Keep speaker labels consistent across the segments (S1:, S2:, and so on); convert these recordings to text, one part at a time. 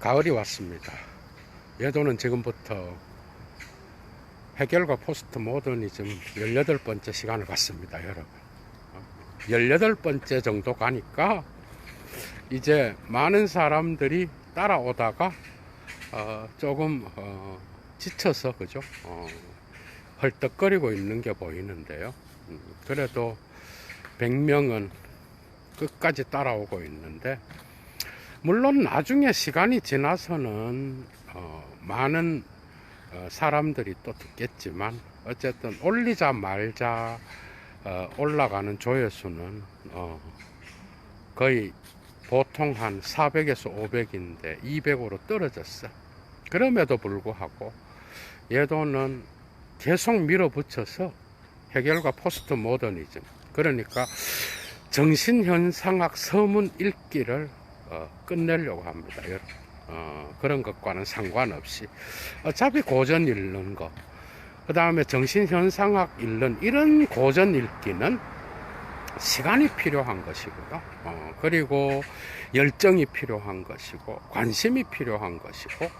S1: 가을이 왔습니다. 예도는 지금부터 해결과 포스트 모더니즘 18번째 시간을 갖습니다, 여러분. 18번째 정도 가니까 이제 많은 사람들이 따라오다가 조금 지쳐서 그죠? 헐떡거리고 있는 게 보이는데요. 그래도 100명은 끝까지 따라오고 있는데, 물론 나중에 시간이 지나서는 많은 사람들이 또 듣겠지만, 어쨌든 올리자 말자 올라가는 조회수는 거의 보통 한 400에서 500인데 200으로 떨어졌어. 그럼에도 불구하고 예도는 계속 밀어붙여서 해결과 포스트 모더니즘, 그러니까 정신현상학 서문 읽기를 끝내려고 합니다, 여러분. 그런 것과는 상관없이 어차피 고전 읽는 거, 그 다음에 정신현상학 읽는 이런 고전 읽기는 시간이 필요한 것이고요. 그리고 열정이 필요한 것이고 관심이 필요한 것이고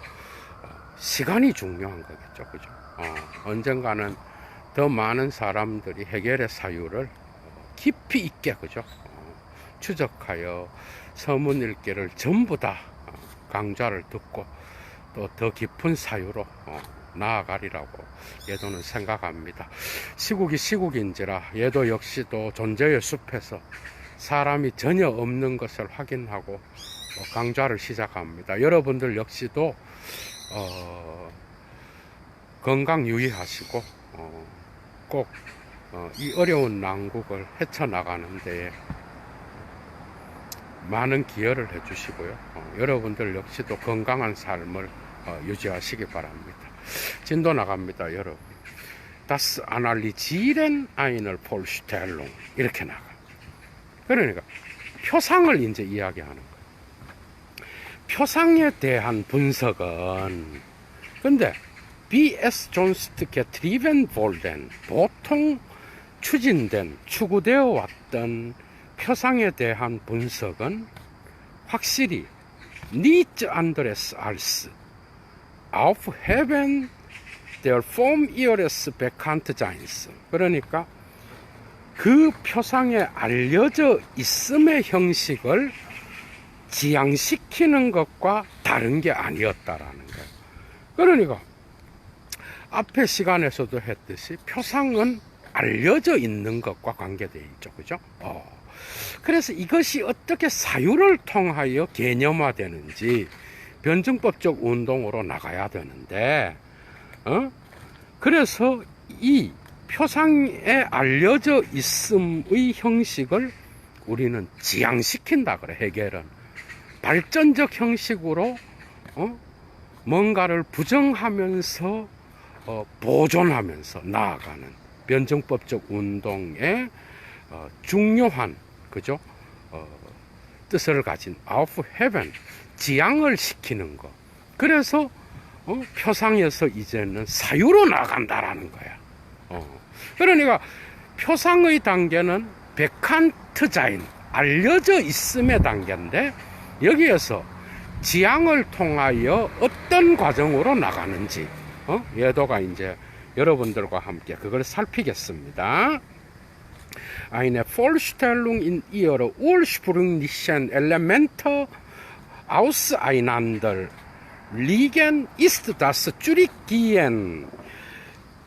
S1: 시간이 중요한 거겠죠, 그죠? 언젠가는 더 많은 사람들이 해결의 사유를 깊이 있게, 그죠? 추적하여 서문 읽기를 전부 다 강좌를 듣고 또 더 깊은 사유로 나아가리라고 예도는 생각합니다. 시국이 시국인지라 예도 역시도 존재의 숲에서 사람이 전혀 없는 것을 확인하고 강좌를 시작합니다. 여러분들 역시도 건강 유의하시고 꼭 이 어려운 난국을 헤쳐나가는 데에 많은 기여를 해주시고요. 여러분들 역시도 건강한 삶을 유지하시기 바랍니다. 진도 나갑니다, 여러분. Das Analysieren einer Vorstellung 이렇게 나가. 그러니까 표상을 이제 이야기하는 거예요. 표상에 대한 분석은, 근데 B.S. 존스트 getrieben worden, 보통 추진된, 추구되어 왔던 표상에 대한 분석은 확실히 nichts anderes als aufheben der Form ihres Bekanntseins, 그러니까 그 표상에 알려져 있음의 형식을 지양시키는 것과 다른 게 아니었다라는 거예요. 그러니까 앞에 시간에서도 했듯이 표상은 알려져 있는 것과 관계되어 있죠, 그죠? 그래서 이것이 어떻게 사유를 통하여 개념화되는지 변증법적 운동으로 나가야 되는데, 그래서 이 표상에 알려져 있음의 형식을 우리는 지양시킨다 그래, 해결은. 발전적 형식으로 뭔가를 부정하면서 보존하면서 나아가는 변증법적 운동의 중요한, 그죠? 뜻을 가진 aufheben, 지양을 시키는 거. 그래서 표상에서 이제는 사유로 나간다라는 거야. 그러니까 표상의 단계는 bekanntsein, 알려져 있음의 단계인데, 여기에서 지양을 통하여 어떤 과정으로 나가는지 예도가 이제 여러분들과 함께 그걸 살피겠습니다. Eine Vorstellung in ihrer ursprünglichen Elemente auseinander liegen, ist das Zurückgehen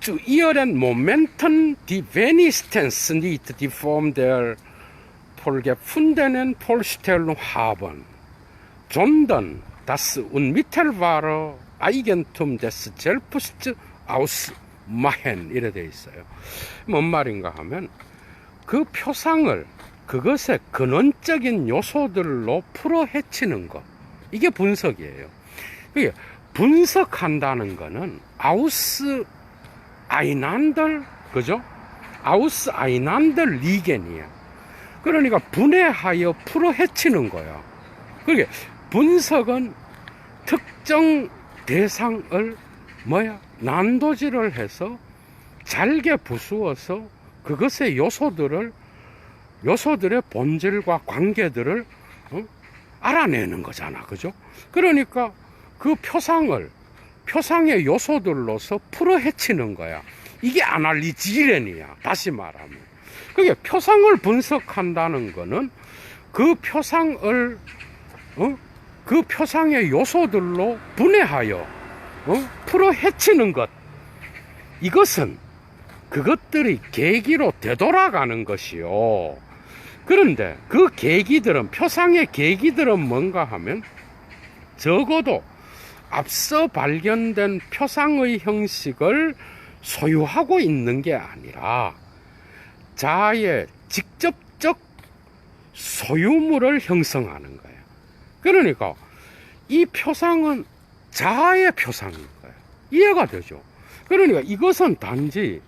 S1: zu ihren Momenten, die wenigstens nicht die Form der vorgefundenen Vorstellung haben, sondern das unmittelbare Eigentum des Selbst ausmachen. 이래 돼 있어요. 뭔 말인가 하면, 그 표상을 그것의 근원적인 요소들로 풀어 헤치는 것, 이게 분석이에요. 그게 분석한다는 거는 아우스 아이난들, 그죠? 아우스 아이난들 리겐이야. 그러니까 분해하여 풀어 헤치는 거야. 그게 분석은 특정 대상을 난도질을 해서 잘게 부수어서 그것의 요소들의 본질과 관계들을 알아내는 거잖아, 그죠? 그러니까 그 표상의 요소들로서 풀어 헤치는 거야. 이게 아날리지렌이야. 다시 말하면. 그게 표상을 분석한다는 거는 그 표상을, 그 표상의 요소들로 분해하여, 풀어 헤치는 것. 이것은 그것들이 계기로 되돌아가는 것이요. 그런데 그 계기들은, 표상의 계기들은 뭔가 하면 적어도 앞서 발견된 표상의 형식을 소유하고 있는 게 아니라 자아의 직접적 소유물을 형성하는 거예요. 그러니까 이 표상은 자아의 표상인 거예요. 이해가 되죠? 그러니까 이것은 단지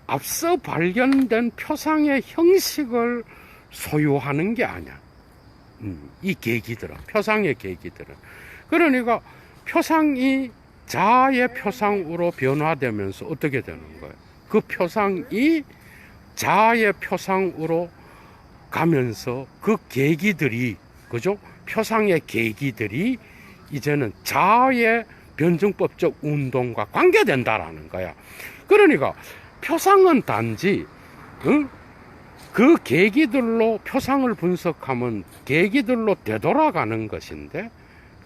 S1: 앞서 발견된 표상의 형식을 소유하는 게 아니야. 이 계기들은, 표상의 계기들은. 그러니까 표상이 자아의 표상으로 변화되면서 어떻게 되는 거예요? 그 표상이 자아의 표상으로 가면서 그 계기들이, 그죠? 표상의 계기들이 이제는 자아의 변증법적 운동과 관계된다라는 거야. 그러니까 표상은 단지 그 계기들로, 표상을 분석하면 계기들로 되돌아가는 것인데,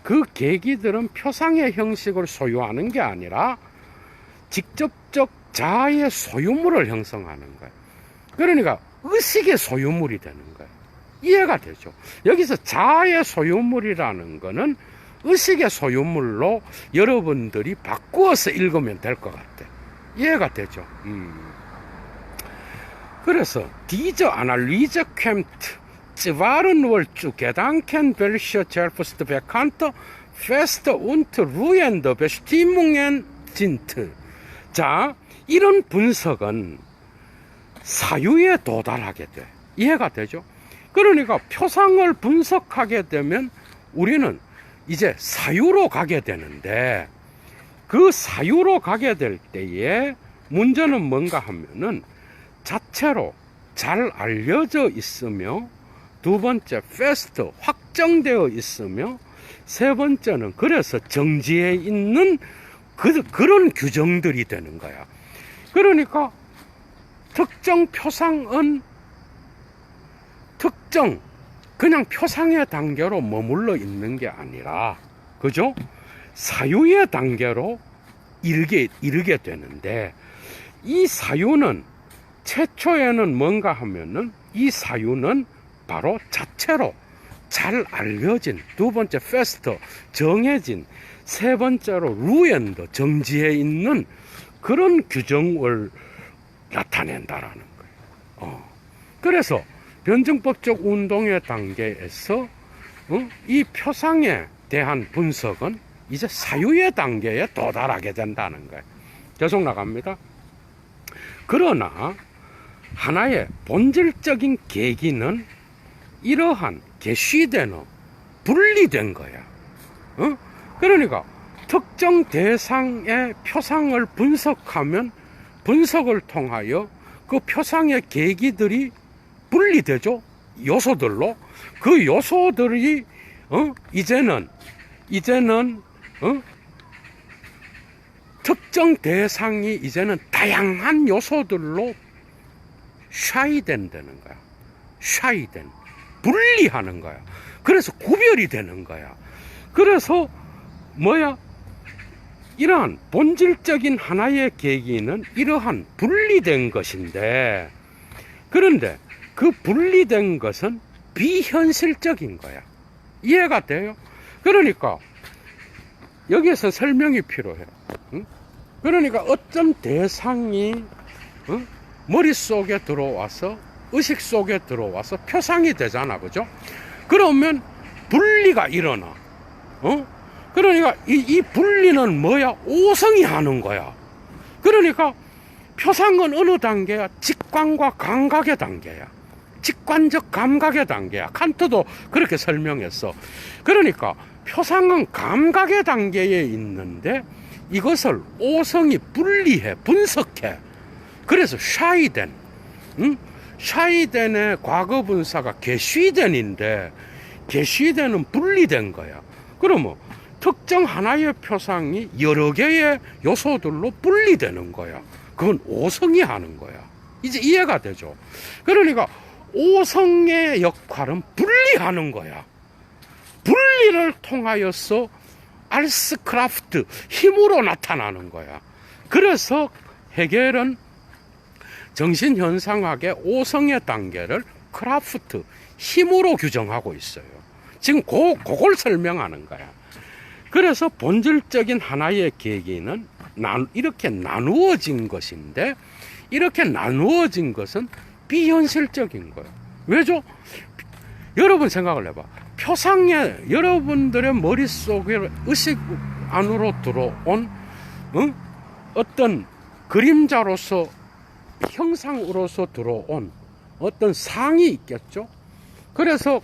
S1: 그 계기들은 표상의 형식을 소유하는 게 아니라 직접적 자아의 소유물을 형성하는 거예요. 그러니까 의식의 소유물이 되는 거예요. 이해가 되죠? 여기서 자아의 소유물이라는 거는 의식의 소유물로 여러분들이 바꾸어서 읽으면 될 것 같아요. 이해가 되죠? 그래서 diese Analyse kommt zwar nur zu Gedanken, welche selbstbekannte, feste und ruhende Bestimmungen sind. 자, 이런 분석은 사유에 도달하게 돼. 이해가 되죠? 그러니까 표상을 분석하게 되면 우리는 이제 사유로 가게 되는데, 그 사유로 가게 될 때에 문제는 뭔가 하면은 자체로 잘 알려져 있으며, 두 번째 패스트, 확정되어 있으며, 세 번째는 그래서 정지해 있는 그런 규정들이 되는 거야. 그러니까 특정 표상은 특정 그냥 표상의 단계로 머물러 있는 게 아니라, 그죠? 사유의 단계로 이르게 되는데, 이 사유는 최초에는 뭔가 하면은 이 사유는 바로 자체로 잘 알려진, 두 번째 패스트, 정해진, 세 번째로 루엔드, 정지해 있는 그런 규정을 나타낸다라는 거예요. 그래서 변증법적 운동의 단계에서 이 표상에 대한 분석은 이제 사유의 단계에 도달하게 된다는 거예요. 계속 나갑니다. 그러나 하나의 본질적인 계기는 이러한 개시되는 분리된 거야. 그러니까 특정 대상의 표상을 분석하면 분석을 통하여 그 표상의 계기들이 분리되죠. 요소들로. 그 요소들이 이제는 특정 대상이 이제는 다양한 요소들로 샤이된다는 거야. 샤이된, 분리하는 거야. 그래서 구별이 되는 거야. 그래서 이러한 본질적인 하나의 계기는 이러한 분리된 것인데, 그런데 그 분리된 것은 비현실적인 거야. 이해가 돼요? 그러니까 여기에서 설명이 필요해. 그러니까 어떤 대상이 머릿속에 들어와서, 의식 속에 들어와서 표상이 되잖아. 그죠? 그러면 분리가 일어나. 그러니까 이 분리는 오성이 하는 거야. 그러니까 표상은 어느 단계야? 직관과 감각의 단계야. 직관적 감각의 단계야. 칸트도 그렇게 설명했어. 그러니까 표상은 감각의 단계에 있는데 이것을 오성이 분리해, 분석해. 그래서 샤이덴의 과거 분사가 게쉬덴인데, 게쉬덴은 분리된 거야. 그러면 특정 하나의 표상이 여러 개의 요소들로 분리되는 거야. 그건 오성이 하는 거야. 이제 이해가 되죠? 그러니까 오성의 역할은 분리하는 거야. 분리를 통하여서 알스크라프트, 힘으로 나타나는 거야. 그래서 헤겔은 정신현상학의 오성의 단계를 크라프트, 힘으로 규정하고 있어요. 지금 그걸 설명하는 거야. 그래서 본질적인 하나의 계기는 이렇게 나누어진 것인데, 이렇게 나누어진 것은 비현실적인 거예요. 왜죠? 여러분 생각을 해봐. 표상에, 여러분들의 머릿속에 의식 안으로 들어온 어떤 그림자로서, 형상으로서 들어온 어떤 상이 있겠죠? 그래서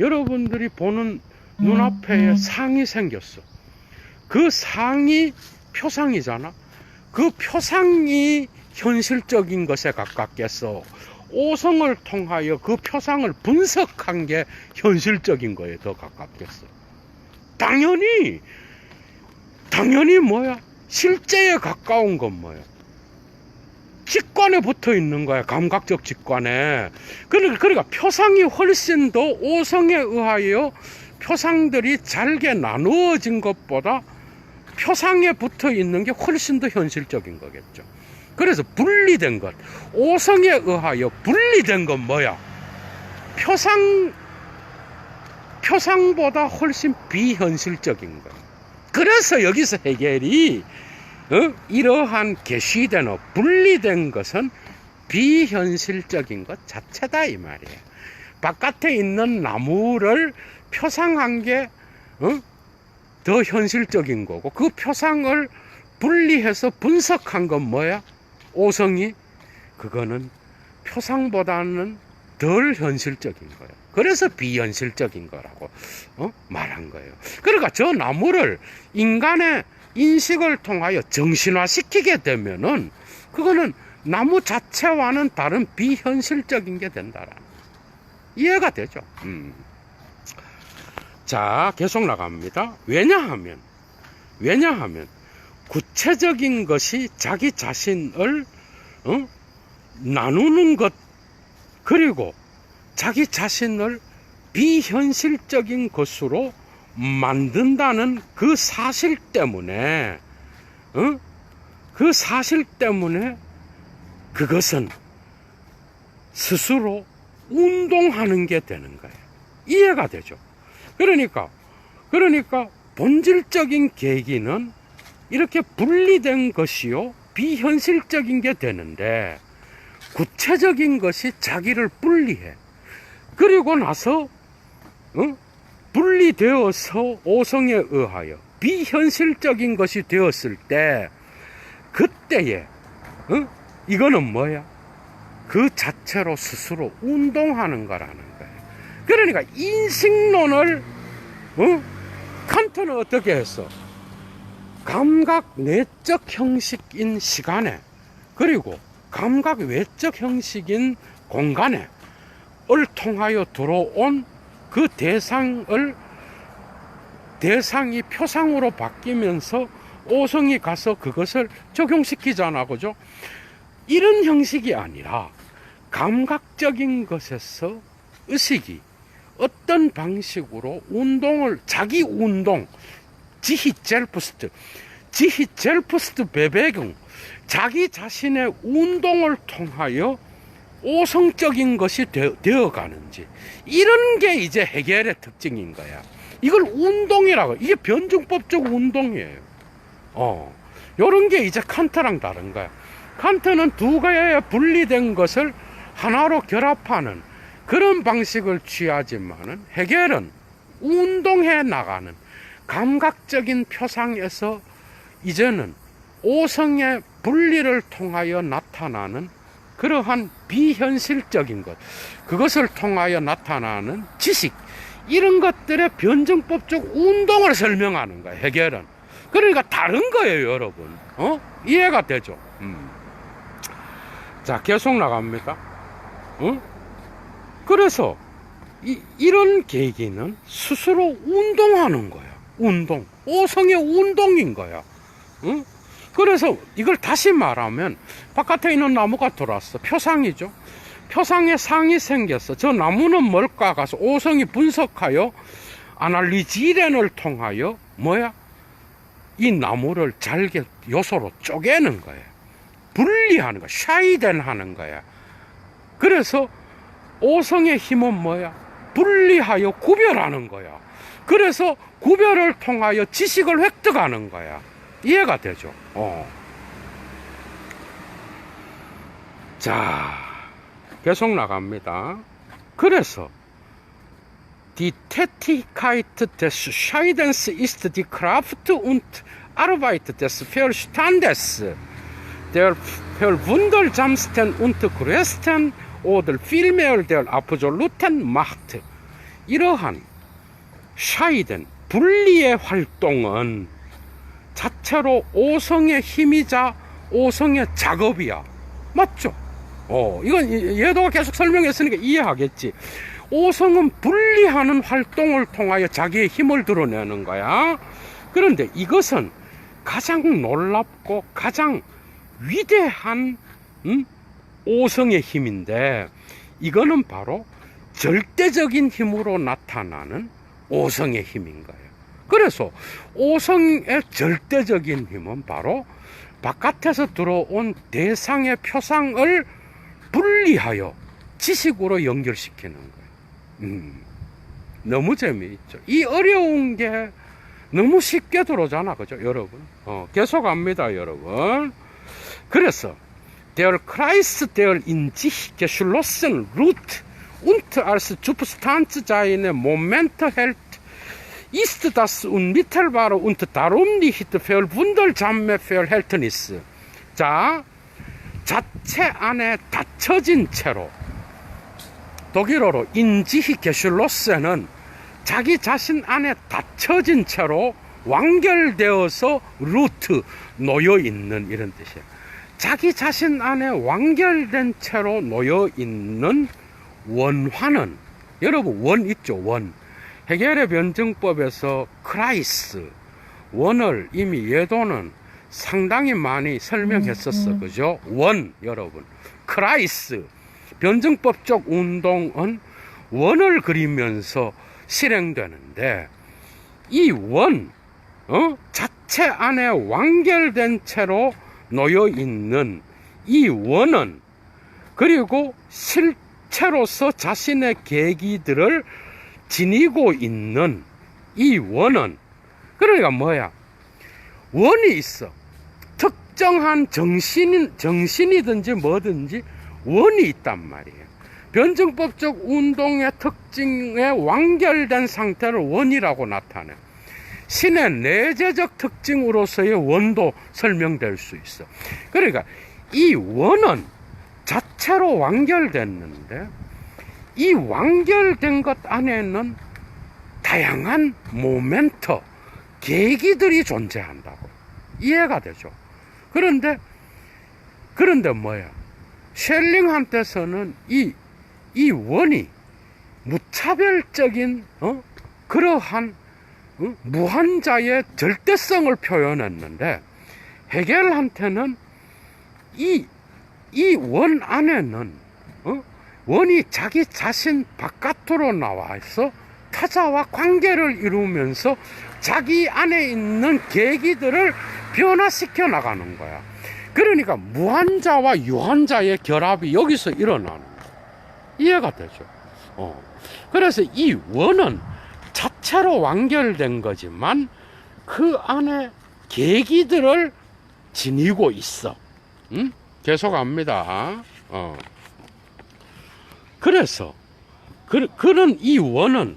S1: 여러분들이 보는 눈앞에 상이 생겼어. 그 상이 표상이잖아. 그 표상이 현실적인 것에 가깝겠어. 오성을 통하여 그 표상을 분석한 게 현실적인 거에 더 가깝겠어. 당연히 뭐야? 실제에 가까운 건 뭐야? 직관에 붙어 있는 거야. 감각적 직관에. 그러니까 표상이 훨씬 더 오성에 의하여 표상들이 잘게 나누어진 것보다 표상에 붙어 있는 게 훨씬 더 현실적인 거겠죠. 그래서 분리된 것, 오성에 의하여 분리된 건 뭐야? 표상보다 훨씬 비현실적인 거. 그래서 여기서 헤겔이 이러한 계시된 분리된 것은 비현실적인 것 자체다 이 말이에요. 바깥에 있는 나무를 표상한 게 더 현실적인 거고, 그 표상을 분리해서 분석한 건 뭐야? 오성이. 그거는 표상보다는 덜 현실적인 거예요. 그래서 비현실적인 거라고 말한 거예요. 그러니까 저 나무를 인간의 인식을 통하여 정신화시키게 되면은 그거는 나무 자체와는 다른 비현실적인 게 된다라. 이해가 되죠? 자, 계속 나갑니다. 왜냐하면 구체적인 것이 자기 자신을 나누는 것, 그리고 자기 자신을 비현실적인 것으로 만든다는 그 사실 때문에 그것은 스스로 운동하는 게 되는 거예요. 이해가 되죠? 그러니까 본질적인 계기는 이렇게 분리된 것이요 비현실적인 게 되는데, 구체적인 것이 자기를 분리해. 그리고 나서 분리되어서 오성에 의하여 비현실적인 것이 되었을 때, 그때에 이거는 뭐야? 그 자체로 스스로 운동하는 거라는 거예요. 그러니까 인식론을 칸트는 어떻게 했어? 감각 내적 형식인 시간에, 그리고 감각 외적 형식인 공간에 을 통하여 들어온 그 대상이 표상으로 바뀌면서 오성이 가서 그것을 적용시키잖아, 그죠? 이런 형식이 아니라 감각적인 것에서 의식이 어떤 방식으로 자기 운동, 지히 젤프스트 베베경, 자기 자신의 운동을 통하여 오성적인 것이 되어가는지, 이런 게 이제 헤겔의 특징인 거야. 이걸 운동이라고, 이게 변증법적 운동이에요. 요런 게 이제 칸트랑 다른 거야. 칸트는 두 개의 분리된 것을 하나로 결합하는 그런 방식을 취하지만은, 헤겔은 운동해 나가는 감각적인 표상에서 이제는 오성의 분리를 통하여 나타나는 그러한 비현실적인 것, 그것을 통하여 나타나는 지식, 이런 것들의 변증법적 운동을 설명하는 거예요, 헤겔은. 그러니까 다른 거예요, 여러분. 이해가 되죠? 자, 계속 나갑니다. 그래서 이런 계기는 스스로 운동하는 거예요. 운동. 오성의 운동인 거야. 응? 그래서 이걸 다시 말하면 바깥에 있는 나무가 들어왔어. 표상이죠. 표상에 상이 생겼어. 저 나무는 뭘까 가서 오성이 분석하여 아날리지렌을 통하여 뭐야? 이 나무를 잘게 요소로 쪼개는 거야. 분리하는 거야. 샤이덴 하는 거야. 그래서 오성의 힘은 뭐야? 분리하여 구별하는 거야. 그래서 구별을 통하여 지식을 획득하는 거야. 이해가 되죠? 자, 계속 나갑니다. 그래서 Die Tätigkeit des Scheidens ist die Kraft und Arbeit des Verstandes, der verwundersamsten und größten oder vielmehr der absoluten Macht. 이러한 Scheiden, 분리의 활동은 자체로 오성의 힘이자 오성의 작업이야. 맞죠? 이건 예도가 계속 설명했으니까 이해하겠지. 오성은 분리하는 활동을 통하여 자기의 힘을 드러내는 거야. 그런데 이것은 가장 놀랍고 가장 위대한 오성의 힘인데, 이거는 바로 절대적인 힘으로 나타나는 오성의 힘인 거예요. 그래서 오성의 절대적인 힘은 바로 바깥에서 들어온 대상의 표상을 분리하여 지식으로 연결시키는 거예요. 너무 재미있죠. 이 어려운 게 너무 쉽게 들어오잖아, 그죠, 여러분? 계속 갑니다, 여러분. 그래서 der Kreis der in sich geschlossenen Route und als Substanz seine Momente hält, ist das unmittelbare und darum nicht verwundersame Verhältnis. 자, 자체 안에 닫혀진 채로, 독일어로 인지히 게슐로스는 자기 자신 안에 닫혀진 채로 완결되어서 루트, 놓여있는 이런 뜻이에요. 자기 자신 안에 완결된 채로 놓여있는 원화는, 여러분 원 있죠, 원. 해겔의 변증법에서 크라이스, 원을 이미 예도는 상당히 많이 설명했었어. 그죠? 원, 여러분. 크라이스. 변증법적 운동은 원을 그리면서 실행되는데, 이 원, 자체 안에 완결된 채로 놓여있는 이 원은, 그리고 실체로서 자신의 계기들을 지니고 있는 이 원은, 그러니까 뭐야? 원이 있어. 특정한 정신이든지 뭐든지 원이 있단 말이에요. 변증법적 운동의 특징에 완결된 상태를 원이라고 나타내. 신의 내재적 특징으로서의 원도 설명될 수 있어. 그러니까 이 원은 자체로 완결됐는데, 이 완결된 것 안에는 다양한 모멘터, 계기들이 존재한다고. 이해가 되죠? 그런데 뭐야? 셸링한테서는 이 원이 무차별적인, 그러한, 무한자의 절대성을 표현했는데, 헤겔한테는 이 원 안에는, 원이 자기 자신 바깥으로 나와서 타자와 관계를 이루면서 자기 안에 있는 계기들을 변화시켜 나가는 거야. 그러니까 무한자와 유한자의 결합이 여기서 일어나는 거야. 이해가 되죠? 그래서 이 원은 자체로 완결된 거지만 그 안에 계기들을 지니고 있어. 계속합니다. 그래서 그런 이 원은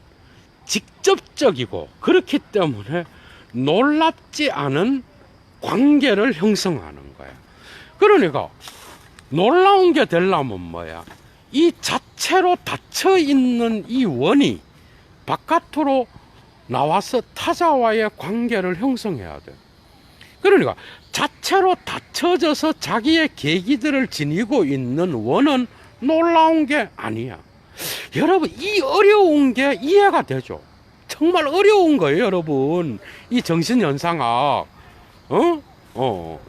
S1: 직접적이고, 그렇기 때문에 놀랍지 않은 관계를 형성하는 거야. 그러니까 놀라운 게 되려면 뭐야? 이 자체로 닫혀 있는 이 원이 바깥으로 나와서 타자와의 관계를 형성해야 돼. 그러니까 자체로 닫혀져서 자기의 계기들을 지니고 있는 원은 놀라운 게 아니야. 여러분, 이 어려운 게 이해가 되죠? 정말 어려운 거예요, 여러분. 이 정신현상학,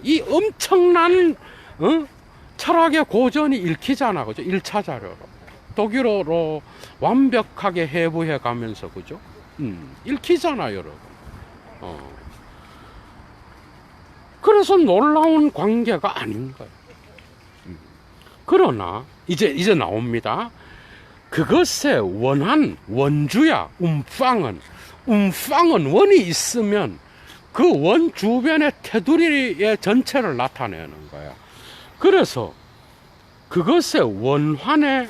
S1: 이 엄청난, 철학의 고전이 읽히잖아, 그죠? 1차 자료로. 독일어로 완벽하게 해부해 가면서, 그죠? 읽히잖아, 여러분. 그래서 놀라운 관계가 아닌 거예요. 그러나, 이제 나옵니다. 그것의 원주야, 움팡은 원이 있으면 그 원 주변의 테두리의 전체를 나타내는 거야. 그래서 그것의 원환의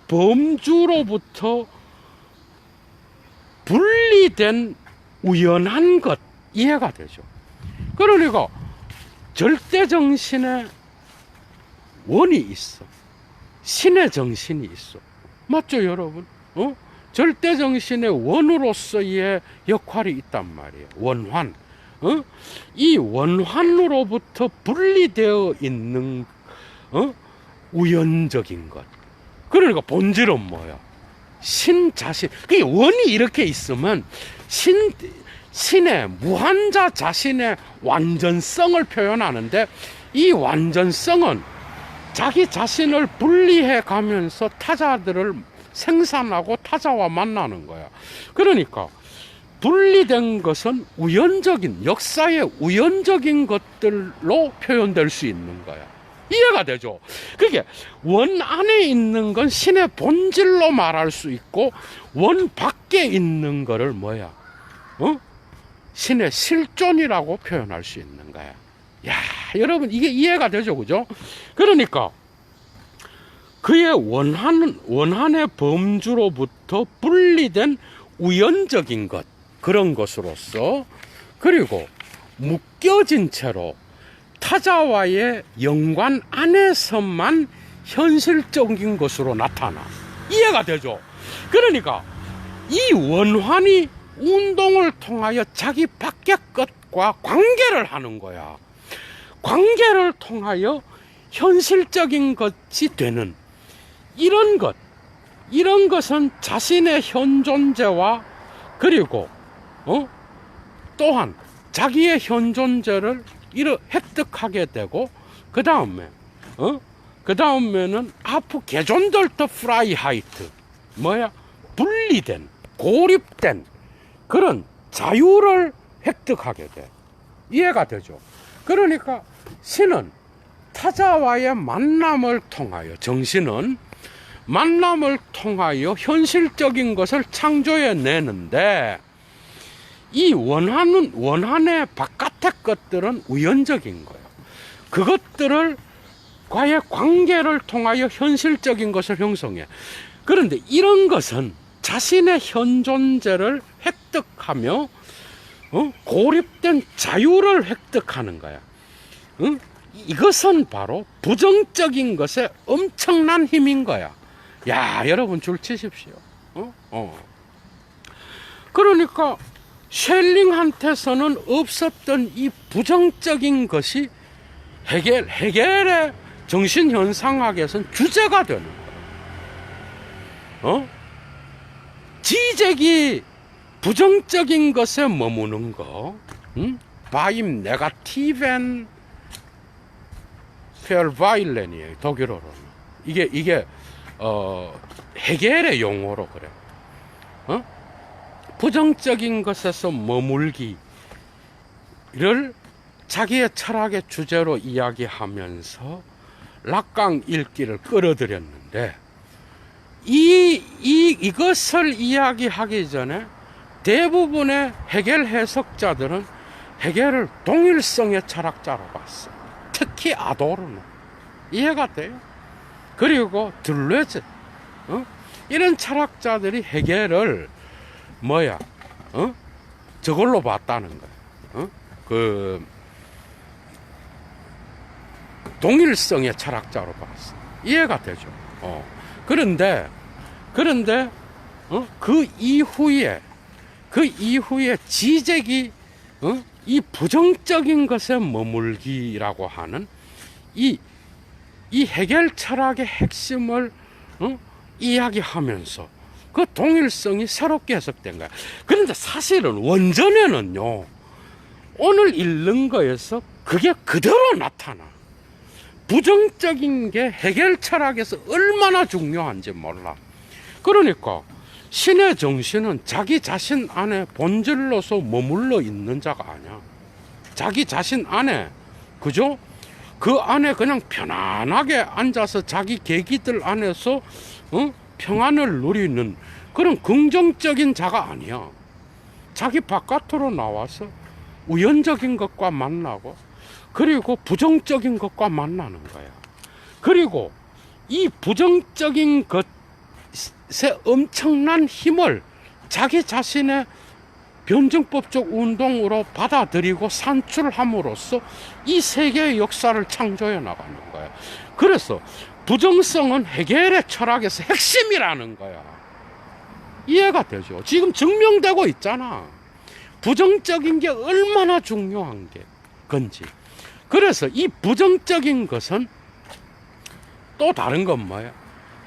S1: 범주로부터 분리된 우연한 것, 이해가 되죠. 그러니까 절대정신에 원이 있어. 신의 정신이 있어. 맞죠, 여러분? 절대정신의 원으로서의 역할이 있단 말이에요. 원환. 이 원환으로부터 분리되어 있는, 우연적인 것. 그러니까 본질은 뭐야? 신 자신. 그 원이 이렇게 있으면 신의 무한자 자신의 완전성을 표현하는데, 이 완전성은 자기 자신을 분리해 가면서 타자들을 생산하고 타자와 만나는 거야. 그러니까 분리된 것은 우연적인, 역사의 우연적인 것들로 표현될 수 있는 거야. 이해가 되죠? 그게 원 안에 있는 건 신의 본질로 말할 수 있고, 원 밖에 있는 거를 뭐야? 신의 실존이라고 표현할 수 있는 거야. 야, 여러분, 이게 이해가 되죠? 그죠? 그러니까 그의 원한의 범주로부터 분리된 우연적인 것, 그런 것으로서, 그리고 묶여진 채로 타자와의 연관 안에서만 현실적인 것으로 나타나. 이해가 되죠? 그러니까 이 원환이 운동을 통하여 자기 밖의 것과 관계를 하는 거야. 관계를 통하여 현실적인 것이 되는 이런 것, 이런 것은 자신의 현존재와, 그리고 또한 자기의 현존재를 획득하게 되고, 그 다음에는 아프 게존덜트 프라이하이트, 뭐야? 분리된, 고립된 그런 자유를 획득하게 돼. 이해가 되죠? 그러니까 신은 타자와의 만남을 통하여, 정신은 만남을 통하여 현실적인 것을 창조해 내는데, 이 원한의 바깥의 것들은 우연적인 거예요. 그것들을 과의 관계를 통하여 현실적인 것을 형성해. 그런데 이런 것은 자신의 현존재를 획득하며 고립된 자유를 획득하는 거야. 이것은 바로 부정적인 것의 엄청난 힘인 거야. 야, 여러분 줄 치십시오. 그러니까 쉘링한테서는 없었던 이 부정적인 것이 헤겔의 정신현상학에서는 주제가 되는 거야. 지적이 부정적인 것에 머무는 거, 바임 네가티벤 페얼바일렌이에요, 독일어로는. 이게 헤겔의 용어로 그래. 부정적인 것에서 머물기를 자기의 철학의 주제로 이야기하면서 락강 읽기를 끌어들였는데, 이것을 이야기하기 전에 대부분의 헤겔 해석자들은 헤겔을 동일성의 철학자로 봤어. 특히 아도르노. 이해가 돼요? 그리고 들레즈, 이런 철학자들이 헤겔을 뭐야, 저걸로 봤다는 거야. 동일성의 철학자로 봤어. 이해가 되죠? 그런데 그 이후에 지적이 이 부정적인 것에 머물기라고 하는 이 헤겔 철학의 핵심을 이야기하면서 그 동일성이 새롭게 해석된 거야. 그런데 사실은 원전에는요, 오늘 읽는 거에서 그게 그대로 나타나. 부정적인 게 해결 철학에서 얼마나 중요한지 몰라. 그러니까 신의 정신은 자기 자신 안에 본질로서 머물러 있는 자가 아니야. 자기 자신 안에, 그죠? 그 안에 그냥 편안하게 앉아서 자기 계기들 안에서 평안을 누리는 그런 긍정적인 자가 아니야. 자기 바깥으로 나와서 우연적인 것과 만나고, 그리고 부정적인 것과 만나는 거야. 그리고 이 부정적인 것의 엄청난 힘을 자기 자신의 변증법적 운동으로 받아들이고 산출함으로써 이 세계의 역사를 창조해 나가는 거야. 그래서 부정성은 해결의 철학에서 핵심이라는 거야. 이해가 되죠? 지금 증명되고 있잖아. 부정적인 게 얼마나 중요한 게 건지. 그래서 이 부정적인 것은 또 다른 건 뭐야?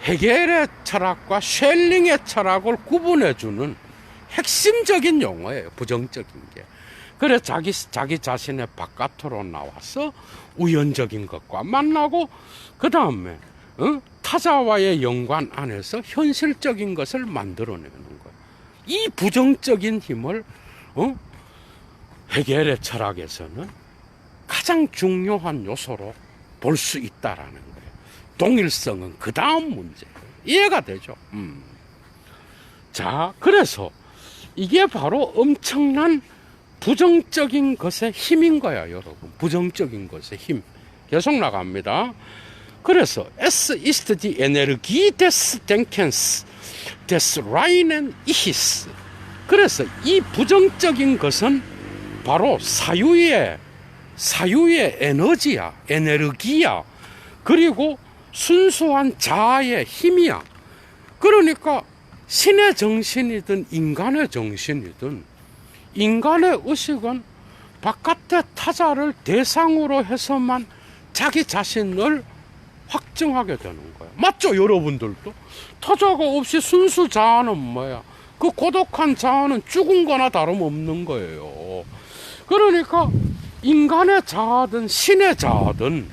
S1: 해겔의 철학과 쉘링의 철학을 구분해주는 핵심적인 용어예요. 부정적인 게. 그래서 자기 자신의 바깥으로 나와서 우연적인 것과 만나고, 그 다음에 타자와의 연관 안에서 현실적인 것을 만들어내는 거예요. 이 부정적인 힘을 해겔의 철학에서는 가장 중요한 요소로 볼 수 있다라는 거예요. 동일성은 그 다음 문제예요. 이해가 되죠? 자, 그래서 이게 바로 엄청난 부정적인 것의 힘인 거야, 여러분. 부정적인 것의 힘. 계속 나갑니다. 그래서 Es ist die Energie des Denkens, des reinen Ichs. 그래서 이 부정적인 것은 바로 사유의 에너지야, 에너기야. 그리고 순수한 자아의 힘이야. 그러니까 신의 정신이든 인간의 정신이든 인간의 의식은 바깥의 타자를 대상으로 해서만 자기 자신을 확증하게 되는 거야. 맞죠, 여러분들도? 타자가 없이 순수 자아는 뭐야? 그 고독한 자아는 죽은 거나 다름없는 거예요. 그러니까 인간의 자아든 신의 자아든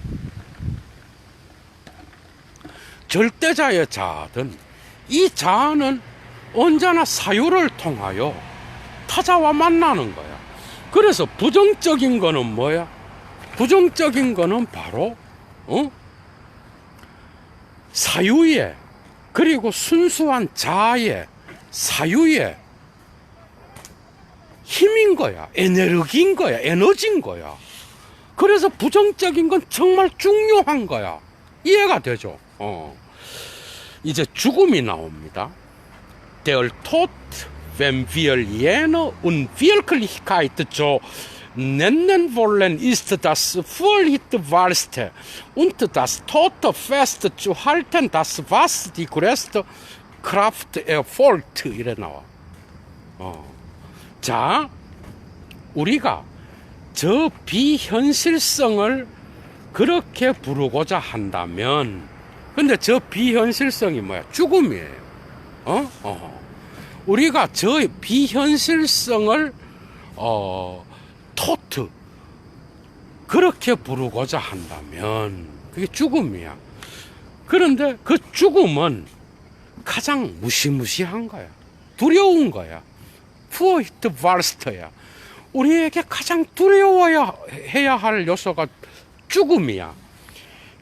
S1: 절대자의 자아든 이 자아는 언제나 사유를 통하여 타자와 만나는 거야. 그래서 부정적인 거는 뭐야? 부정적인 거는 바로 사유의, 그리고 순수한 자아의 사유의 힘인 거야. 에너지인 거야. 에너지인 거야. 그래서 부정적인 건 정말 중요한 거야. 이해가 되죠? 이제 죽음이 나옵니다. Der Tod, wenn wir jene Unwirklichkeit so nennen wollen, ist das Furchtbarste und das Tote festzuhalten, das was die größte Kraft erfolgt. 이래 나와. 자, 우리가 저 비현실성을 그렇게 부르고자 한다면, 근데 저 비현실성이 뭐야? 죽음이에요. 우리가 저 비현실성을 토트 그렇게 부르고자 한다면 그게 죽음이야. 그런데 그 죽음은 가장 무시무시한 거야. 두려운 거야. 푸어히트발스터야. 우리에게 가장 두려워야 해야 할 요소가 죽음이야.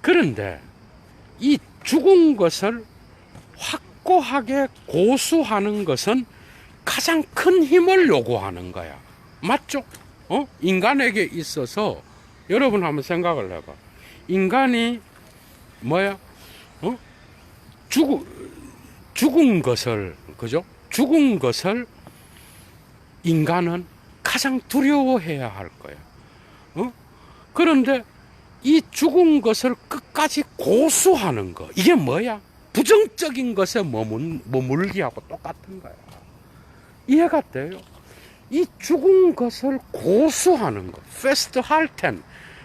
S1: 그런데 이 죽은 것을 확고하게 고수하는 것은 가장 큰 힘을 요구하는 거야. 맞죠? 인간에게 있어서 여러분 한번 생각을 해봐. 인간이 뭐야? 죽은 것을, 그죠? 죽은 것을 인간은 가장 두려워해야 할 거야. 그런데 이 죽은 것을 끝까지 고수하는 거, 이게 뭐야? 부정적인 것에 머물기하고 똑같은 거야. 이해가 돼요? 이 죽은 것을 고수하는 거, festhalten,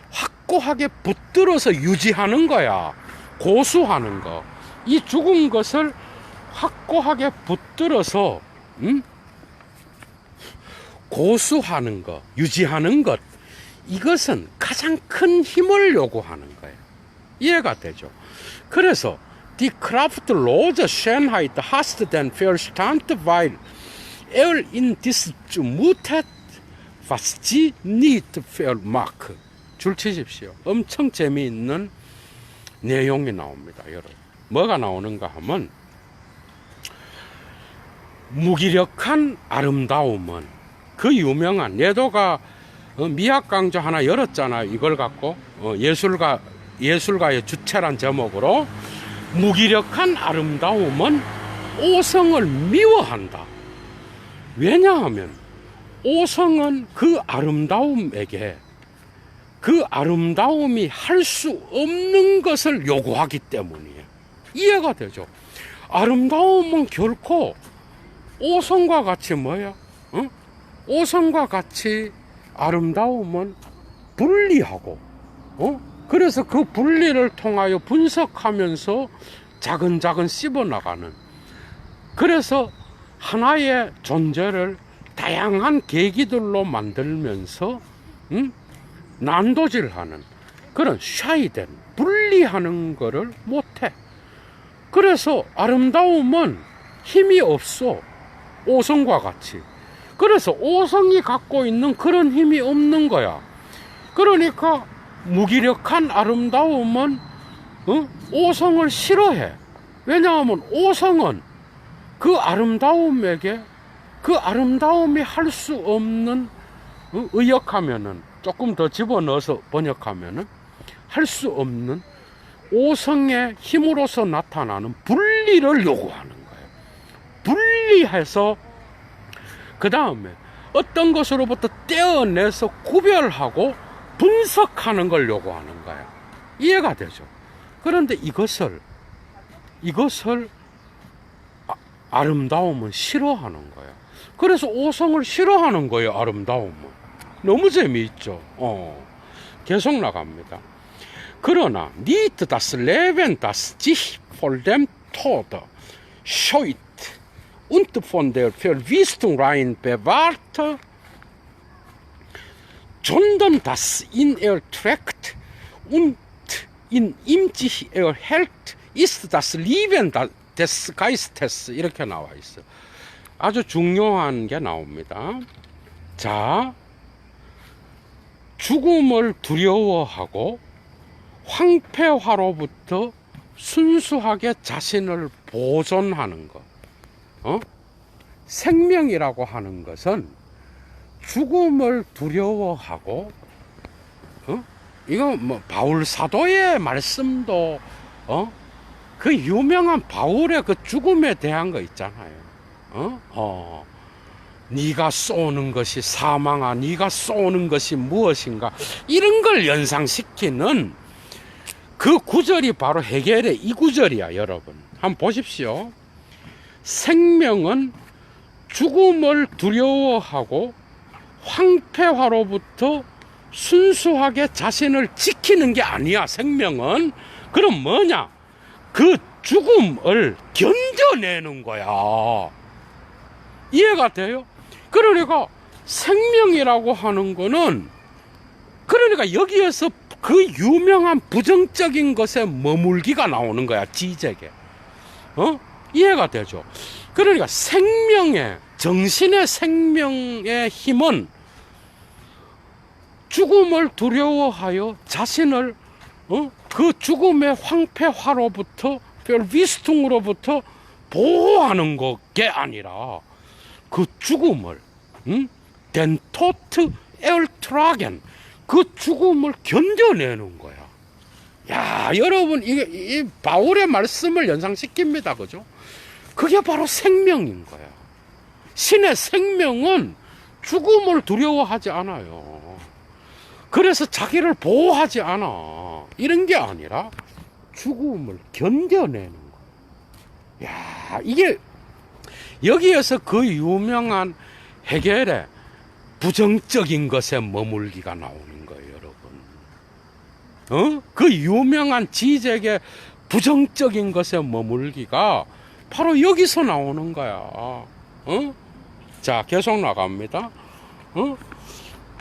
S1: 확고하게 붙들어서 유지하는 거야. 고수하는 거. 이 죽은 것을 확고하게 붙들어서 고수하는 것, 유지하는 것, 이것은 가장 큰 힘을 요구하는 거예요. 이해가 되죠? 그래서 Die kraftlose Schönheit hast den Verstand, weil in dies zumutet, was sie nicht vermag. 줄 치십시오. 엄청 재미있는 내용이 나옵니다, 여러분. 뭐가 나오는가 하면, 무기력한 아름다움은, 그 유명한 예도가 미학 강좌 하나 열었잖아요. 이걸 갖고 예술가의 주체란 제목으로, 무기력한 아름다움은 오성을 미워한다. 왜냐하면 오성은 그 아름다움에게 그 아름다움이 할 수 없는 것을 요구하기 때문이에요. 이해가 되죠? 아름다움은 결코 오성과 같이 뭐야? 오성과 같이 아름다움은 분리하고, 그래서 그 분리를 통하여 분석하면서 자근자근 씹어나가는, 그래서 하나의 존재를 다양한 계기들로 만들면서 난도질하는 그런 샤이된, 분리하는 거를 못해. 그래서 아름다움은 힘이 없어, 오성과 같이. 그래서 오성이 갖고 있는 그런 힘이 없는 거야. 그러니까 무기력한 아름다움은 오성을 싫어해. 왜냐하면 오성은 그 아름다움에게, 그 아름다움이 할 수 없는, 의역하면은 조금 더 집어넣어서 번역하면은 할 수 없는 오성의 힘으로서 나타나는 분리를 요구하는 거예요. 분리해서 그 다음에 어떤 것으로부터 떼어내서 구별하고 분석하는 걸 요구하는 거야. 이해가 되죠? 그런데 이것을 아름다움은 싫어하는 거야. 그래서 오성을 싫어하는 거예요, 아름다움은. 너무 재미있죠? 계속 나갑니다. 그러나 nicht das Leben, das sich vor dem Tod scheut und von der Verwüstung rein bewahrt, sondern das ihn erträgt und in ihm sich erhält, ist das Leben des Geistes. 이렇게 나와 있어. 아주 중요한 게 나옵니다. 자, 죽음을 두려워하고 황폐화로부터 순수하게 자신을 보존하는 것. 생명이라고 하는 것은 죽음을 두려워하고, 이거 뭐 바울 사도의 말씀도, 그 유명한 바울의 그 죽음에 대한 거 있잖아요. 네가 쏘는 것이 사망아, 네가 쏘는 것이 무엇인가, 이런 걸 연상시키는 그 구절이 바로 헤겔의 이 구절이야. 여러분 한번 보십시오. 생명은 죽음을 두려워하고 황폐화로부터 순수하게 자신을 지키는 게 아니야. 생명은 그럼 뭐냐? 그 죽음을 견뎌내는 거야. 이해가 돼요? 그러니까 생명이라고 하는 거는, 그러니까 여기에서 그 유명한 부정적인 것에 머물기가 나오는 거야. 지적에. 이해가 되죠? 그러니까 생명의, 정신의 생명의 힘은 죽음을 두려워하여 자신을 그 죽음의 황폐화로부터, 별비스통으로부터 보호하는 게 아니라 그 죽음을, 덴토트 엘트라겐, 그 죽음을 견뎌내는 거야. 야, 여러분, 이 바울의 말씀을 연상시킵니다. 그죠? 그게 바로 생명인 거야. 신의 생명은 죽음을 두려워하지 않아요. 그래서 자기를 보호하지 않아. 이런 게 아니라 죽음을 견뎌내는 거야. 야, 이게 여기에서 그 유명한 헤겔의 부정적인 것에 머물기가 나오는 거예요, 여러분. 그 유명한 지적의 부정적인 것에 머물기가 바로 여기서 나오는 거야. 자, 계속 나갑니다.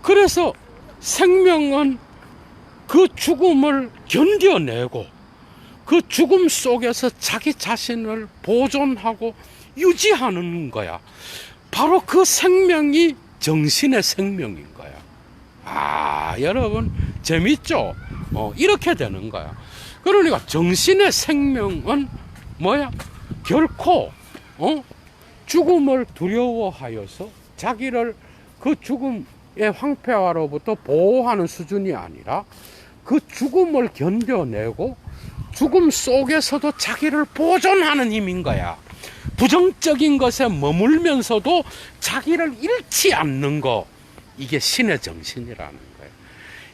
S1: 그래서 생명은 그 죽음을 견뎌내고 그 죽음 속에서 자기 자신을 보존하고 유지하는 거야. 바로 그 생명이 정신의 생명인 거야. 아, 여러분 재밌죠? 이렇게 되는 거야. 그러니까 정신의 생명은 뭐야? 결코 죽음을 두려워하여서 자기를 그 죽음의 황폐화로부터 보호하는 수준이 아니라 그 죽음을 견뎌내고 죽음 속에서도 자기를 보존하는 힘인 거야. 부정적인 것에 머물면서도 자기를 잃지 않는 거, 이게 신의 정신이라는 거예요.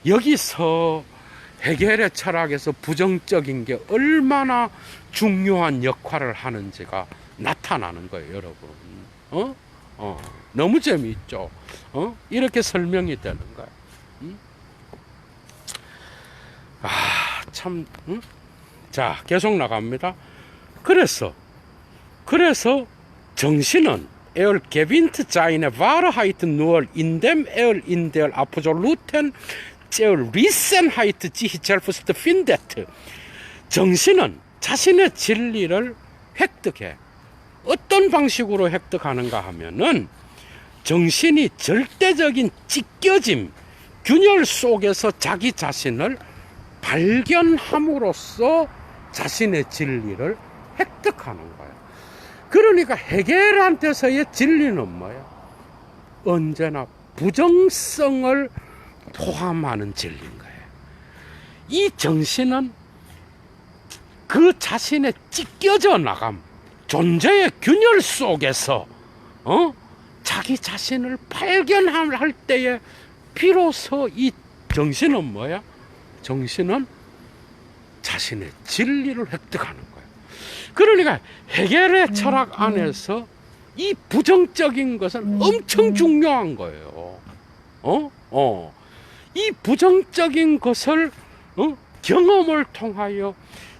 S1: 여기서 헤겔의 철학에서 부정적인 게 얼마나 중요한 역할을 하는지가 나타나는 거예요, 여러분. 너무 재미있죠? 이렇게 설명이 되는 거예요. 참, 자, 계속 나갑니다. 그래서 정신은 er gewinnt seine Wahrheit nur indem in der absoluten Zerrissenheit sich selbst findet. 정신은 자신의 진리를 획득해. 어떤 방식으로 획득하는가 하면은 정신이 절대적인 찢겨짐, 균열 속에서 자기 자신을 발견함으로써 자신의 진리를 획득하는 거예요. 그러니까 헤겔한테서의 진리는 뭐야? 언제나 부정성을 포함하는 진리인 거예요. 이 정신은 그 자신의 찢겨져 나감, 존재의 균열 속에서 자기 자신을 발견할 때에 비로소 이 정신은 뭐야? 정신은 자신의 진리를 획득하는 거예요. 그러니까 헤겔의 철학 안에서 이 부정적인 것은 엄청 중요한 거예요. 이 부정적인 것을 경험을 통하여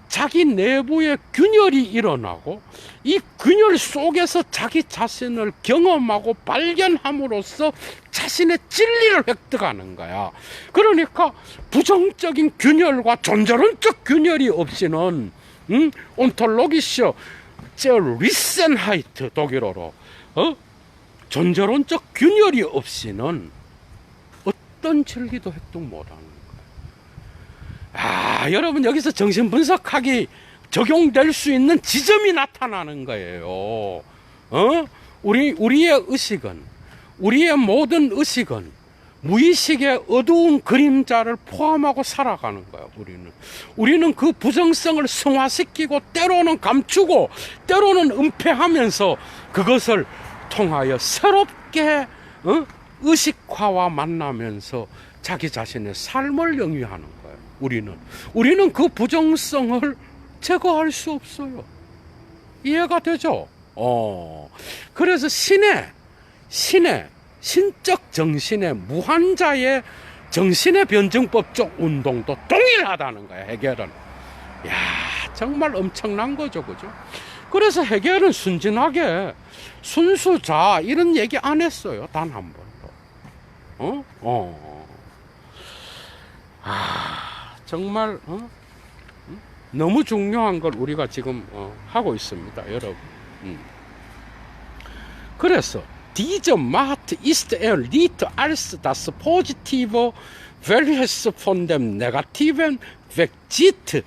S1: 자기 내부의 균열이 일어나고 이 균열 속에서 자기 자신을 경험하고 발견함으로써 자신의 진리를 획득하는 거야. 그러니까 부정적인 균열과 존재론적 균열이 없이는 온톨로기쇼 제리센하이트 독일어로 존재론적 균열이 없이는 어떤 진리도 획득 못하는 거야. 여러분 여기서 정신분석학이 적용될 수 있는 지점이 나타나는 거예요. 우리의 의식은, 우리의 모든 의식은 무의식의 어두운 그림자를 포함하고 살아가는 거야. 우리는 그 부정성을 승화시키고 때로는 감추고 때로는 은폐하면서 그것을 통하여 새롭게 의식화와 만나면서 자기 자신의 삶을 영위하는 거예요. 우리는 그 부정성을 제거할 수 없어요. 이해가 되죠? 그래서 신적 정신의 무한자의 정신의 변증법적 운동도 동일하다는 거야, 헤겔은. 정말 엄청난 거죠, 그죠? 그래서 헤겔은 순진하게 순수자 이런 얘기 안 했어요, 단 한 번도. 정말 너무 중요한 걸 우리가 지금 하고 있습니다, 여러분. 그래서 diese Macht ist nicht als das Positive, welches von dem Negativen wegzieht,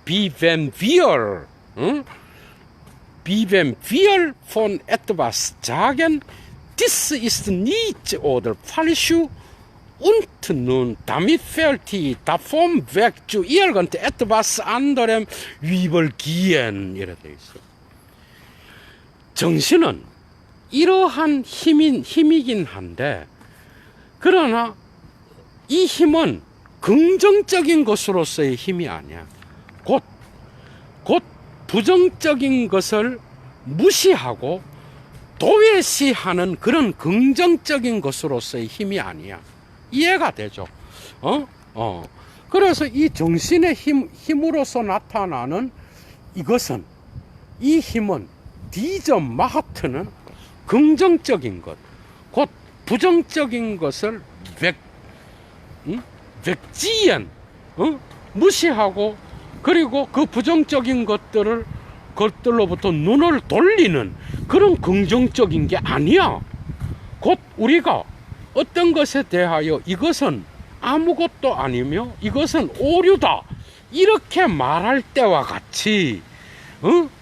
S1: wie wenn wir von etwas sagen, dies ist nicht oder falsch, und nun damit fällt die davon weg zu irgendetwas anderem übergehen. 이래 돼 있어. 정신은 이러한 힘이긴 한데, 그러나 이 힘은 긍정적인 것으로서의 힘이 아니야. 곧 부정적인 것을 무시하고 도외시하는 그런 긍정적인 것으로서의 힘이 아니야. 이해가 되죠? 그래서 이 정신의 힘으로서 나타나는 이 힘은 D점 마하트는 긍정적인 것, 곧 부정적인 것을 백지연 무시하고, 그리고 그 부정적인 것들로부터 눈을 돌리는 그런 긍정적인 게 아니야. 곧 우리가 어떤 것에 대하여 이것은 아무것도 아니며 이것은 오류다 이렇게 말할 때와 같이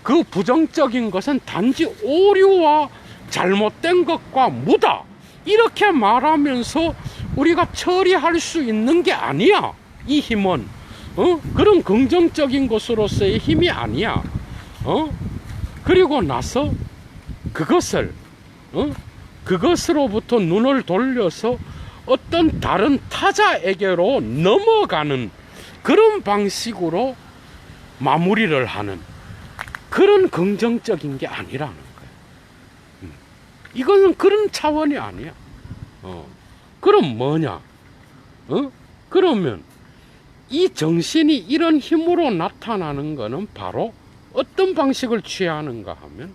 S1: 그 부정적인 것은 단지 오류와 잘못된 것과 무다 이렇게 말하면서 우리가 처리할 수 있는 게 아니야. 이 힘은 그런 긍정적인 것으로서의 힘이 아니야. 그리고 나서 그것으로부터 눈을 돌려서 어떤 다른 타자에게로 넘어가는 그런 방식으로 마무리를 하는 그런 긍정적인 게 아니라는 거야. 이거는 그런 차원이 아니야. 그럼 뭐냐? 그러면 이 정신이 이런 힘으로 나타나는 것은 바로 어떤 방식을 취하는가 하면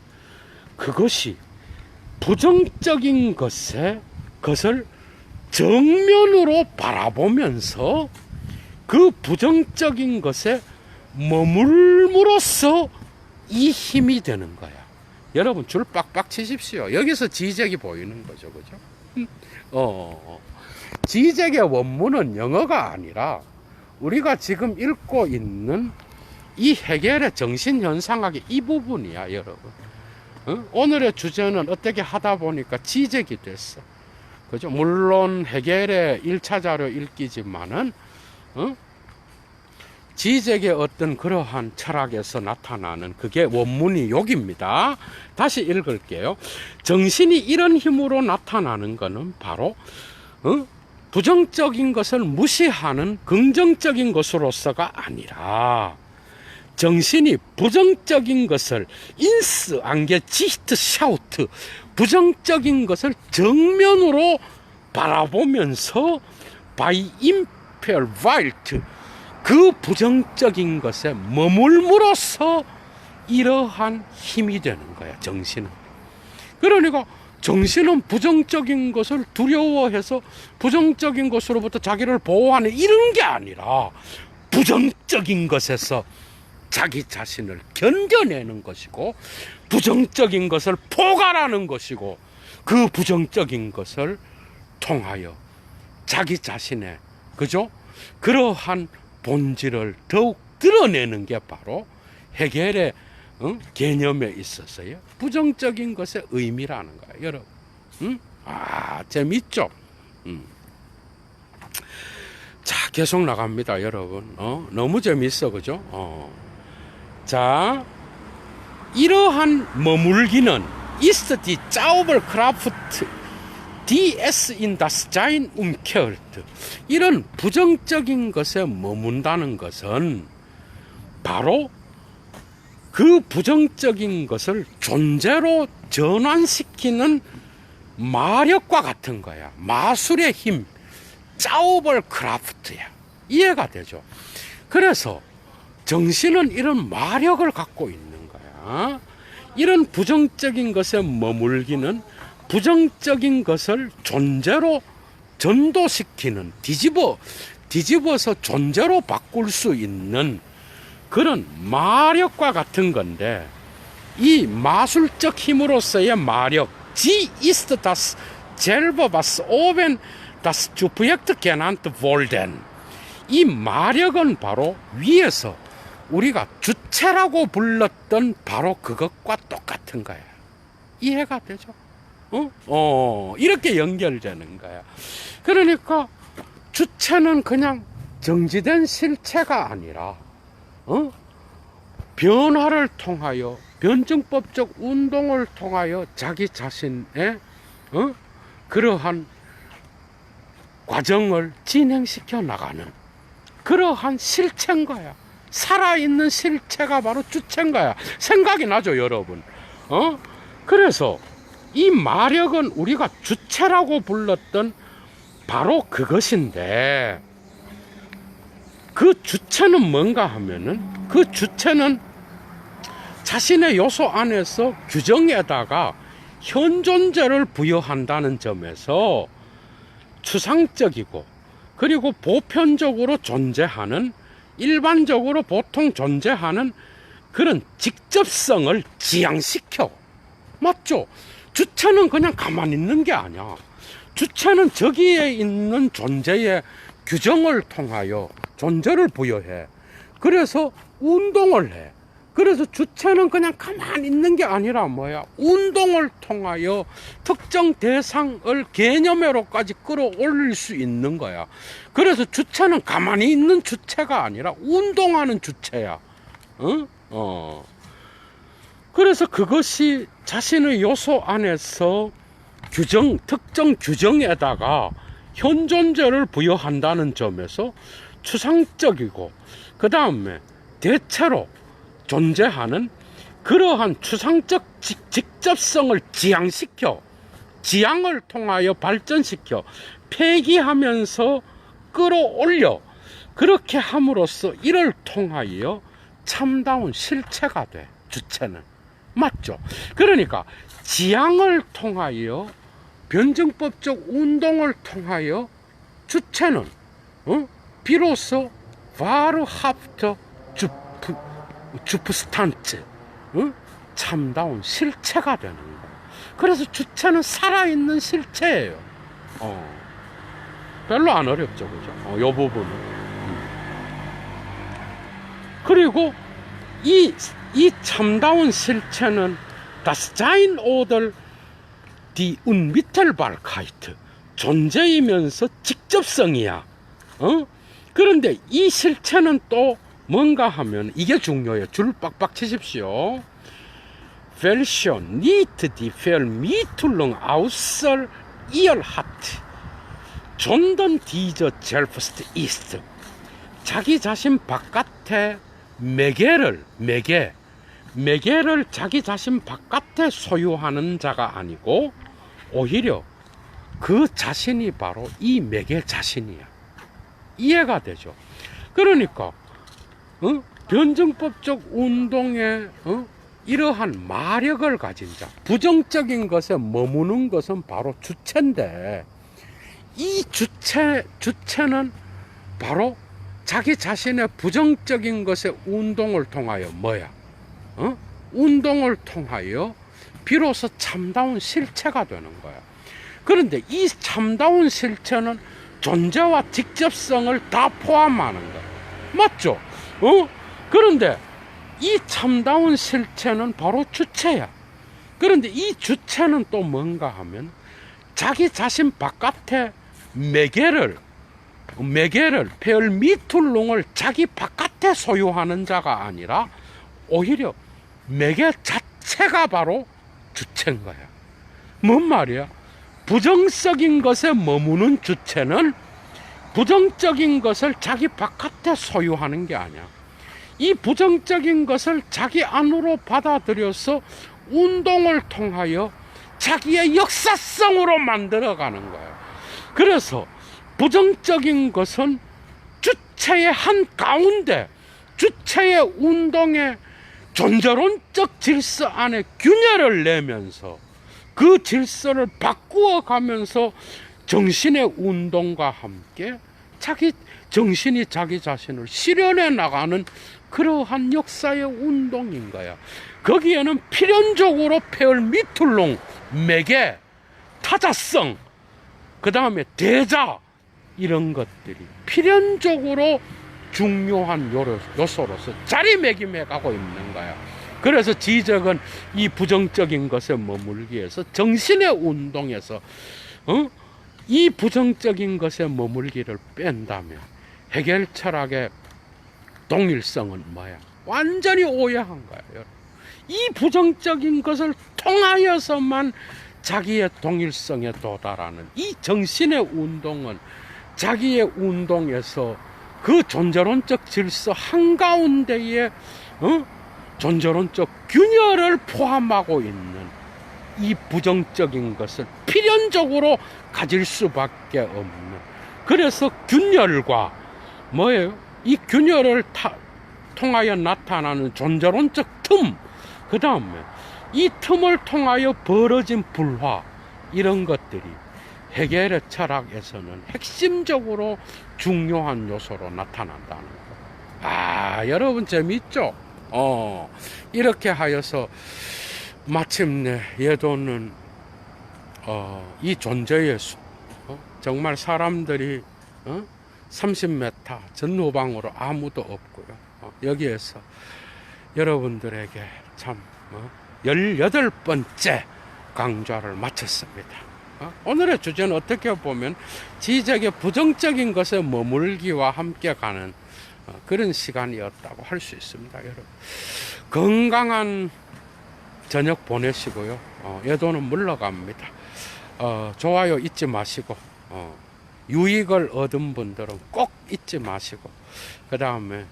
S1: 그것이 부정적인 것을 정면으로 바라보면서 그 부정적인 것에 머물므로써 이 힘이 되는 거야. 여러분 줄 빡빡 치십시오. 여기서 지적이 보이는 거죠. 그죠? 지적의 원문은 영어가 아니라 우리가 지금 읽고 있는 이 해겔의 정신현상학의 이 부분이야, 여러분. 오늘의 주제는 어떻게 하다 보니까 지적이 됐어. 그죠? 물론 해겔의 1차 자료 읽기지만은, 지적의 어떤 그러한 철학에서 나타나는 그게 원문이 여기입니다. 다시 읽을게요. 정신이 이런 힘으로 나타나는 것은 바로, 부정적인 것을 무시하는 긍정적인 것으로서가 아니라, 정신이 부정적인 것을 인스 안게 지히트 샤우트 부정적인 것을 정면으로 바라보면서 바이 임펠 바일트 그 부정적인 것에 머물므로써 이러한 힘이 되는 거야. 정신은. 그러니까 정신은 부정적인 것을 두려워해서 부정적인 것으로부터 자기를 보호하는 이런 게 아니라 부정적인 것에서 자기 자신을 견뎌내는 것이고 부정적인 것을 포괄하는 것이고 그 부정적인 것을 통하여 자기 자신의 그죠? 그러한 본질을 더욱 드러내는 게 바로 해겔의 개념에 있어서요 부정적인 것의 의미라는 거예요. 여러분 재밌죠? 자, 계속 나갑니다, 여러분. 너무 재밌어, 그죠? 자, 이러한 머물기는 ist die Zauberkraft, die es in das Sein umkehrt. 이런 부정적인 것에 머문다는 것은 바로 그 부정적인 것을 존재로 전환시키는 마력과 같은 거야. 마술의 힘, Zauberkraft야. 이해가 되죠? 그래서 정신은 이런 마력을 갖고 있는 거야. 이런 부정적인 것에 머물기는 부정적인 것을 존재로 전도시키는, 뒤집어서 존재로 바꿀 수 있는 그런 마력과 같은 건데, 이 마술적 힘으로서의 마력, Sie ist das selber, was oben das Subjekt genannt worden. 이 마력은 바로 위에서 우리가 주체라고 불렀던 바로 그것과 똑같은 거야. 이해가 되죠? 이렇게 연결되는 거야. 그러니까 주체는 그냥 정지된 실체가 아니라 변화를 통하여 변증법적 운동을 통하여 자기 자신의 그러한 과정을 진행시켜 나가는 그러한 실체인 거야. 살아있는 실체가 바로 주체인 거야. 생각이 나죠, 여러분? 그래서 이 마력은 우리가 주체라고 불렀던 바로 그것인데, 그 주체는 뭔가 하면은, 그 주체는 자신의 요소 안에서 규정에다가 현존재를 부여한다는 점에서 추상적이고 그리고 보편적으로 존재하는 일반적으로 보통 존재하는 그런 직접성을 지향시켜. 맞죠? 주체는 그냥 가만히 있는 게 아니야. 주체는 저기에 있는 존재의 규정을 통하여 존재를 부여해. 그래서 운동을 해. 그래서 주체는 그냥 가만히 있는 게 아니라 뭐야? 운동을 통하여 특정 대상을 개념으로까지 끌어올릴 수 있는 거야. 그래서 주체는 가만히 있는 주체가 아니라 운동하는 주체야. 그래서 그것이 자신의 요소 안에서 특정 규정에다가 현존재를 부여한다는 점에서 추상적이고, 그 다음에 대체로 존재하는 그러한 추상적 직접성을 지향을 통하여 발전시켜 폐기하면서 끌어올려, 그렇게 함으로써 이를 통하여 참다운 실체가 돼. 주체는 맞죠? 그러니까 지향을 통하여 변증법적 운동을 통하여 주체는 비로소 바르하프터 주프스탄트 참다운 실체가 되는 거예요. 그래서 주체는 살아있는 실체예요. 별로 안 어렵죠, 그죠? 요 부분은. 그리고 이 참다운 실체는 das Sein oder die Unmittelbarkeit, 존재이면서 직접성이야. 그런데 이 실체는 또 뭔가 하면 이게 중요해요. 줄 빡빡 치십시오. welche nicht die Vermittlung außer ihr hat, sondern diese selbst ist. 자기 자신 바깥에 매개를 자기 자신 바깥에 소유하는 자가 아니고 오히려 그 자신이 바로 이 매개 자신이야. 이해가 되죠? 그러니까 변증법적 운동에 이러한 마력을 가진 자, 부정적인 것에 머무는 것은 바로 주체인데, 이 주체는 바로 자기 자신의 부정적인 것의 운동을 통하여 뭐야? 운동을 통하여 비로소 참다운 실체가 되는 거야. 그런데 이 참다운 실체는 존재와 직접성을 다 포함하는 거야. 맞죠? 그런데 이 참다운 실체는 바로 주체야. 그런데 이 주체는 또 뭔가 하면 자기 자신 바깥에 매개를 페얼미툴롱을 자기 바깥에 소유하는 자가 아니라 오히려 매개 자체가 바로 주체인 거야. 뭔 말이야? 부정적인 것에 머무는 주체는 부정적인 것을 자기 바깥에 소유하는 게 아니야. 이 부정적인 것을 자기 안으로 받아들여서 운동을 통하여 자기의 역사성으로 만들어가는 거야. 그래서 부정적인 것은 주체의 한 가운데, 주체의 운동의 존재론적 질서 안에 균열을 내면서 그 질서를 바꾸어 가면서 정신의 운동과 함께 정신이 자기 자신을 실현해 나가는 그러한 역사의 운동인 거야. 거기에는 필연적으로 페얼미툴롱, 매개, 타자성, 그 다음에 대자, 이런 것들이 필연적으로 중요한 요소로서 자리매김해 가고 있는 거야. 그래서 지적은 이 부정적인 것에 머물기 위해서 정신의 운동에서 이 부정적인 것에 머물기를 뺀다면 해결 철학의 동일성은 뭐야? 완전히 오해한 거야. 이 부정적인 것을 통하여서만 자기의 동일성에 도달하는 이 정신의 운동은 자기의 운동에서 그 존재론적 질서 한가운데에 존재론적 균열을 포함하고 있는 이 부정적인 것을 필연적으로 가질 수밖에 없는, 그래서 균열과 뭐예요? 이 균열을 통하여 나타나는 존재론적 틈, 그 다음에 이 틈을 통하여 벌어진 불화, 이런 것들이 해겔의 철학에서는 핵심적으로 중요한 요소로 나타난다는 거. 아, 여러분 재미있죠? 이렇게 하여서 마침내 예도는 이 존재의 숲, 정말 사람들이 30m 전후방으로 아무도 없고요. 여기에서 여러분들에게 참 18번째 강좌를 마쳤습니다. 오늘의 주제는 어떻게 보면 지적의 부정적인 것에 머물기와 함께 가는 그런 시간이었다고 할 수 있습니다. 여러분, 건강한 저녁 보내시고요. 예도는 물러갑니다. 좋아요 잊지 마시고, 유익을 얻은 분들은 꼭 잊지 마시고, 그 다음에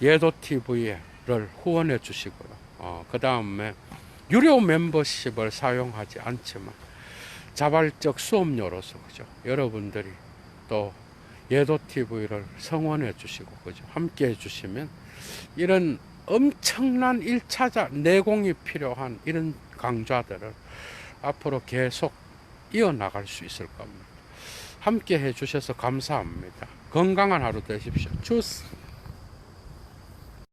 S1: 예도TV를 후원해 주시고요. 그 다음에 유료 멤버십을 사용하지 않지만 자발적 수업료로서, 그죠? 여러분들이 또 예도TV를 성원해 주시고, 그죠? 함께 해 주시면 이런 엄청난 1차자 내공이 필요한 이런 강좌들을 앞으로 계속 이어나갈 수 있을 겁니다. 함께 해 주셔서 감사합니다. 건강한 하루 되십시오. 주스.